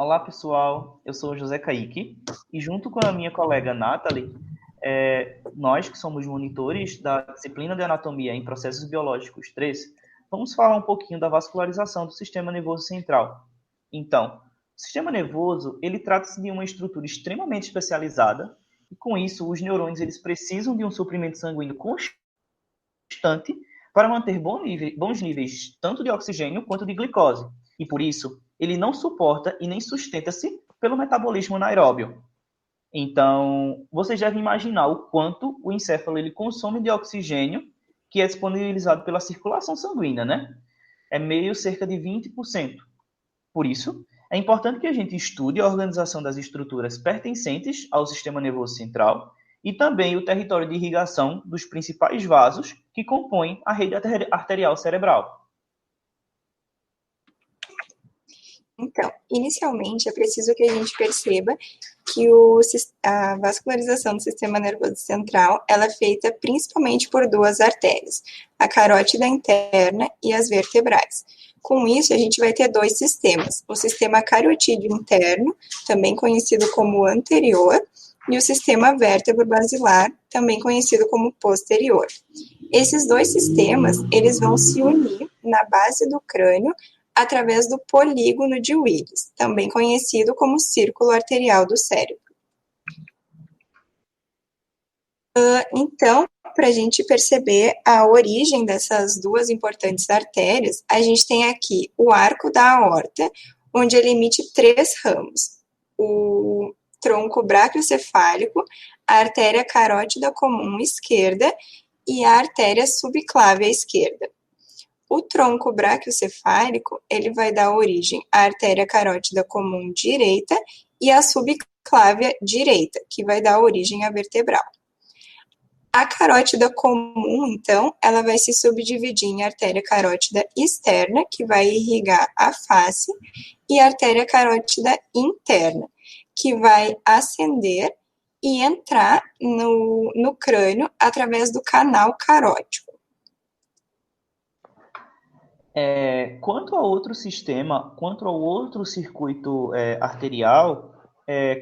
Olá, pessoal. Eu sou o José Kaique e, junto com a minha colega Nathalie, nós que somos monitores da disciplina de Anatomia em Processos Biológicos 3, vamos falar um pouquinho da vascularização do sistema nervoso central. Então, o sistema nervoso, ele trata-se de uma estrutura extremamente especializada e, com isso, os neurônios eles precisam de um suprimento sanguíneo constante para manter bons níveis tanto de oxigênio quanto de glicose. E, por isso, ele não suporta e nem sustenta-se pelo metabolismo anaeróbio. Então, vocês devem imaginar o quanto o encéfalo ele consome de oxigênio que é disponibilizado pela circulação sanguínea, né? É meio cerca de 20%. Por isso, é importante que a gente estude a organização das estruturas pertencentes ao sistema nervoso central e também o território de irrigação dos principais vasos que compõem a rede arterial cerebral. Então, inicialmente é preciso que a gente perceba que a vascularização do sistema nervoso central ela é feita principalmente por duas artérias, a carótida interna e as vertebrais. Com isso, a gente vai ter dois sistemas, o sistema carotídeo interno, também conhecido como anterior, e o sistema vértebro-basilar, também conhecido como posterior. Esses dois sistemas, eles vão se unir na base do crânio através do polígono de Willis, também conhecido como círculo arterial do cérebro. Então, para a gente perceber a origem dessas duas importantes artérias, a gente tem aqui o arco da aorta, onde ele emite três ramos. O tronco braquiocefálico, a artéria carótida comum esquerda e a artéria subclávia esquerda. O tronco braquiocefálico, ele vai dar origem à artéria carótida comum direita e à subclávia direita, que vai dar origem à vertebral. A carótida comum, então, ela vai se subdividir em artéria carótida externa, que vai irrigar a face, e artéria carótida interna, que vai ascender e entrar no crânio através do canal carótico. Quanto ao outro sistema, quanto ao outro circuito arterial,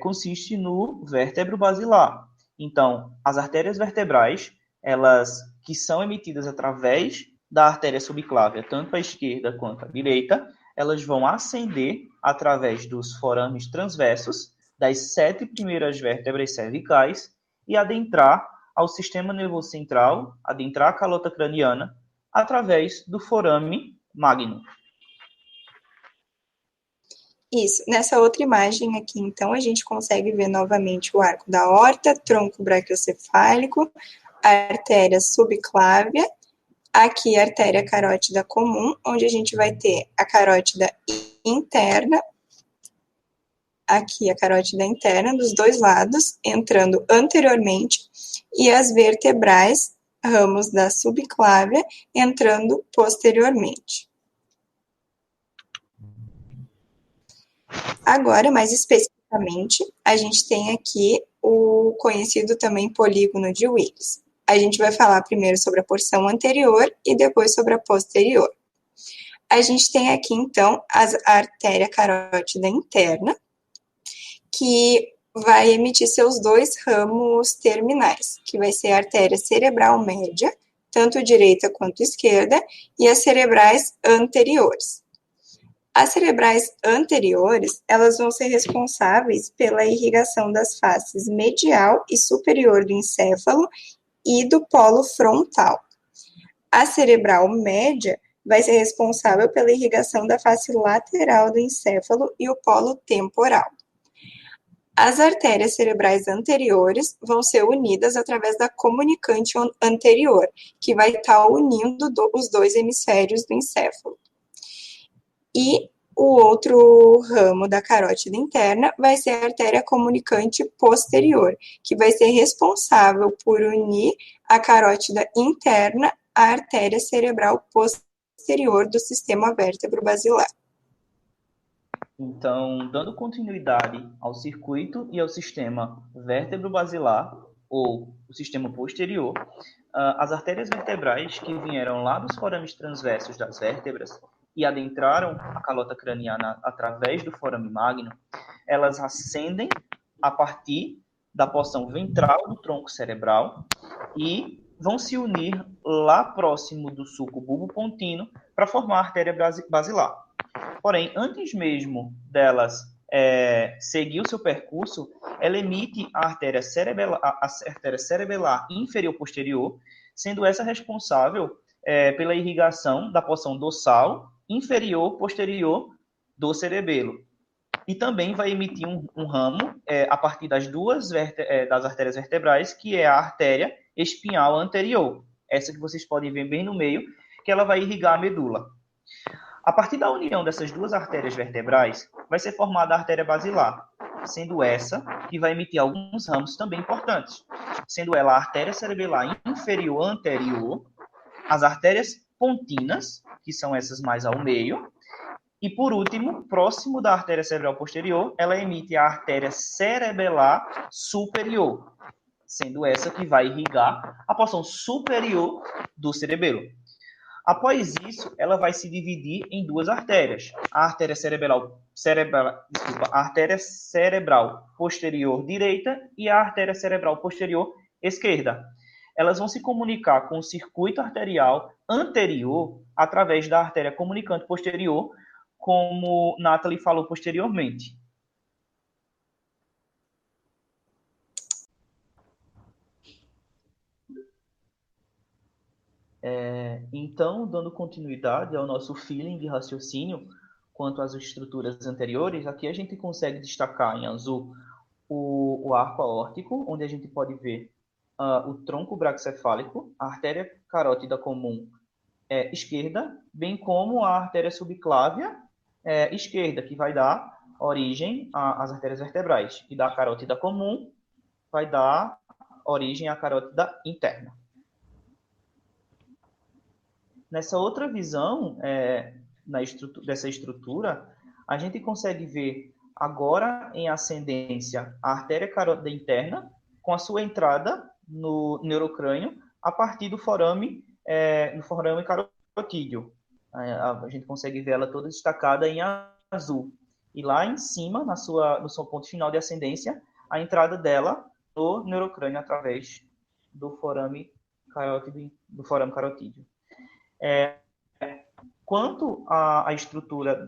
consiste no vértebro basilar. Então, as artérias vertebrais, elas que são emitidas através da artéria subclávia, tanto a esquerda quanto a direita, elas vão ascender através dos forames transversos das 7 primeiras vértebras cervicais e adentrar ao sistema nervoso central, adentrar a calota craniana, através do forame magno. Isso. Nessa outra imagem aqui, então, a gente consegue ver novamente o arco da aorta, tronco braquiocefálico, artéria subclávia, aqui a artéria carótida comum, onde a gente vai ter a carótida interna, aqui a carótida interna, dos dois lados, entrando anteriormente, e as vertebrais, ramos da subclávia, entrando posteriormente. Agora, mais especificamente, a gente tem aqui o conhecido também polígono de Willis. A gente vai falar primeiro sobre a porção anterior e depois sobre a posterior. A gente tem aqui, então, a artéria carótida interna, que vai emitir seus dois ramos terminais, que vai ser a artéria cerebral média, tanto direita quanto esquerda, e as cerebrais anteriores. As cerebrais anteriores, elas vão ser responsáveis pela irrigação das faces medial e superior do encéfalo e do polo frontal. A cerebral média vai ser responsável pela irrigação da face lateral do encéfalo e o polo temporal. As artérias cerebrais anteriores vão ser unidas através da comunicante anterior, que vai estar unindo os dois hemisférios do encéfalo. E o outro ramo da carótida interna vai ser a artéria comunicante posterior, que vai ser responsável por unir a carótida interna à artéria cerebral posterior do sistema vértebro-basilar. Então, dando continuidade ao circuito e ao sistema vértebro-basilar, ou o sistema posterior, as artérias vertebrais que vieram lá dos forames transversos das vértebras e adentraram a calota craniana através do forame magno, elas ascendem a partir da porção ventral do tronco cerebral e vão se unir lá próximo do sulco bulbopontino para formar a artéria basilar. Porém, antes mesmo delas seguir o seu percurso, ela emite a artéria cerebelar inferior posterior, sendo essa responsável pela irrigação da porção dorsal inferior posterior do cerebelo. E também vai emitir um ramo a partir das das artérias vertebrais, que é a artéria espinhal anterior. Essa que vocês podem ver bem no meio, que ela vai irrigar a medula. A partir da união dessas duas artérias vertebrais, vai ser formada a artéria basilar, sendo essa que vai emitir alguns ramos também importantes, sendo ela a artéria cerebelar inferior anterior, as artérias pontinas, que são essas mais ao meio, e, por último, próximo da artéria cerebral posterior, ela emite a artéria cerebelar superior, sendo essa que vai irrigar a porção superior do cerebelo. Após isso, ela vai se dividir em duas artérias. A artéria cerebral posterior direita e a artéria cerebral posterior esquerda. Elas vão se comunicar com o circuito arterial anterior através da artéria comunicante posterior, como Nathalie falou posteriormente. Então, dando continuidade ao nosso feeling de raciocínio quanto às estruturas anteriores, aqui a gente consegue destacar em azul o arco aórtico, onde a gente pode ver o tronco braquicefálico, a artéria carótida comum esquerda, bem como a artéria subclávia esquerda, que vai dar origem às artérias vertebrais, e da carótida comum vai dar origem à carótida interna. Nessa outra visão dessa estrutura, a gente consegue ver agora em ascendência a artéria carótida interna, com a sua entrada no neurocrânio a partir do forame carotídeo. A gente consegue ver ela toda destacada em azul. E lá em cima, no seu ponto final de ascendência, a entrada dela no neurocrânio através do forame carotídeo. Quanto à estrutura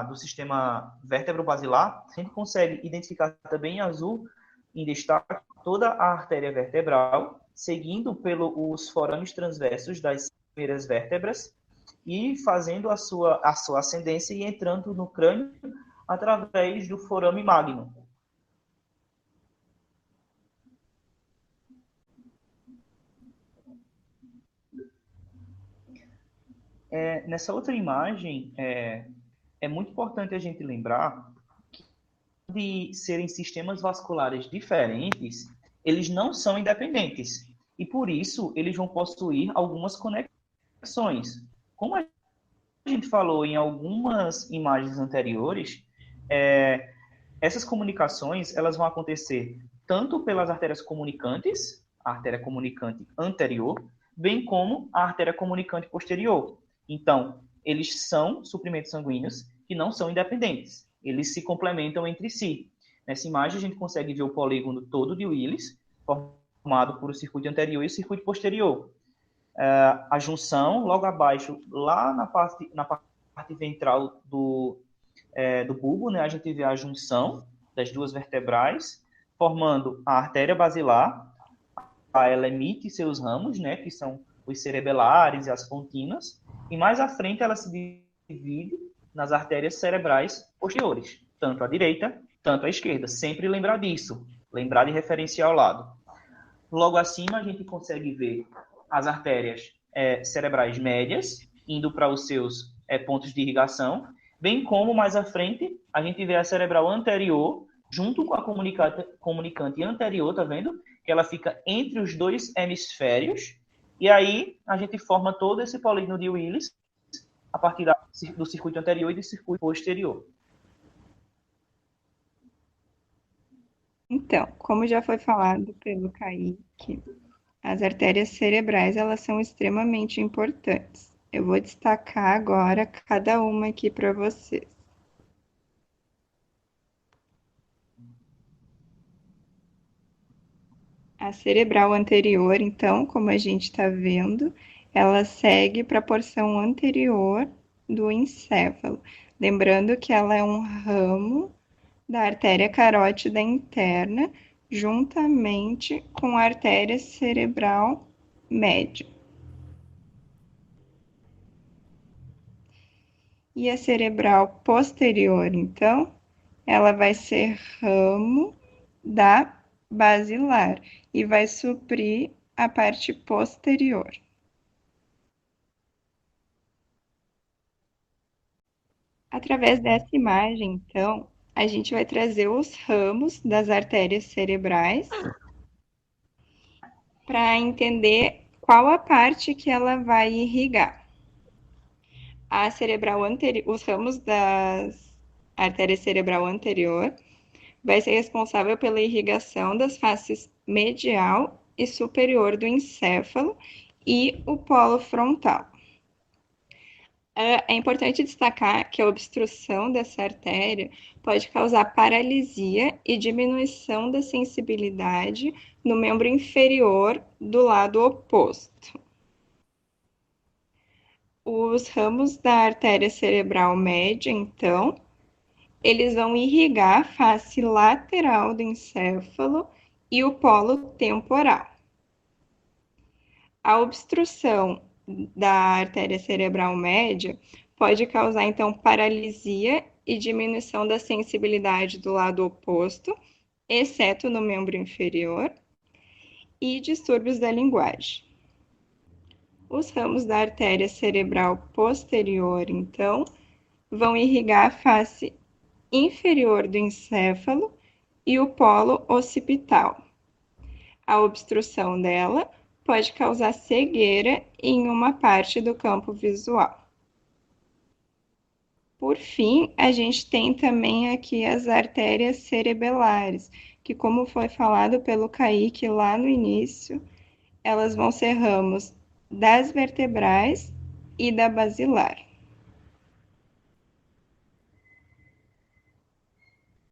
do sistema vértebro-basilar, a gente consegue identificar também em azul, em destaque, toda a artéria vertebral, seguindo pelos forames transversos das primeiras vértebras e fazendo a sua ascendência e entrando no crânio através do forame magno. Nessa outra imagem, é muito importante a gente lembrar que, de serem sistemas vasculares diferentes, eles não são independentes. E, por isso, eles vão possuir algumas conexões. Como a gente falou em algumas imagens anteriores, essas comunicações elas vão acontecer tanto pelas artérias comunicantes, a artéria comunicante anterior, bem como a artéria comunicante posterior. Então, eles são suprimentos sanguíneos que não são independentes. Eles se complementam entre si. Nessa imagem, a gente consegue ver o polígono todo de Willis, formado por o circuito anterior e o circuito posterior. A junção, logo abaixo, lá na parte ventral do bulbo, né, a gente vê a junção das duas vertebrais, formando a artéria basilar. Ela emite seus ramos, né, que são os cerebelares e as pontinas, e mais à frente ela se divide nas artérias cerebrais posteriores, tanto à direita, tanto à esquerda. Sempre lembrar disso, lembrar de referenciar ao lado. Logo acima, a gente consegue ver as artérias cerebrais médias, indo para os seus pontos de irrigação, bem como mais à frente, a gente vê a cerebral anterior, junto com a comunicante anterior, tá vendo? Que ela fica entre os dois hemisférios, e aí a gente forma todo esse polígono de Willis a partir do circuito anterior e do circuito posterior. Então, como já foi falado pelo Kaique, as artérias cerebrais elas são extremamente importantes. Eu vou destacar agora cada uma aqui para vocês. A cerebral anterior, então, como a gente está vendo, ela segue para a porção anterior do encéfalo. Lembrando que ela é um ramo da artéria carótida interna, juntamente com a artéria cerebral média. E a cerebral posterior, então, ela vai ser ramo da basilar e vai suprir a parte posterior. Através dessa imagem, então, a gente vai trazer os ramos das artérias cerebrais para entender qual a parte que ela vai irrigar. A cerebral anterior, os ramos da artéria cerebral anterior vai ser responsável pela irrigação das faces medial e superior do encéfalo e o polo frontal. É importante destacar que a obstrução dessa artéria pode causar paralisia e diminuição da sensibilidade no membro inferior do lado oposto. Os ramos da artéria cerebral média, então, eles vão irrigar a face lateral do encéfalo e o polo temporal. A obstrução da artéria cerebral média pode causar, então, paralisia e diminuição da sensibilidade do lado oposto, exceto no membro inferior, e distúrbios da linguagem. Os ramos da artéria cerebral posterior, então, vão irrigar a face inferior do encéfalo e o polo occipital. A obstrução dela pode causar cegueira em uma parte do campo visual. Por fim, a gente tem também aqui as artérias cerebelares, que, como foi falado pelo Kaique lá no início, elas vão ser ramos das vertebrais e da basilar.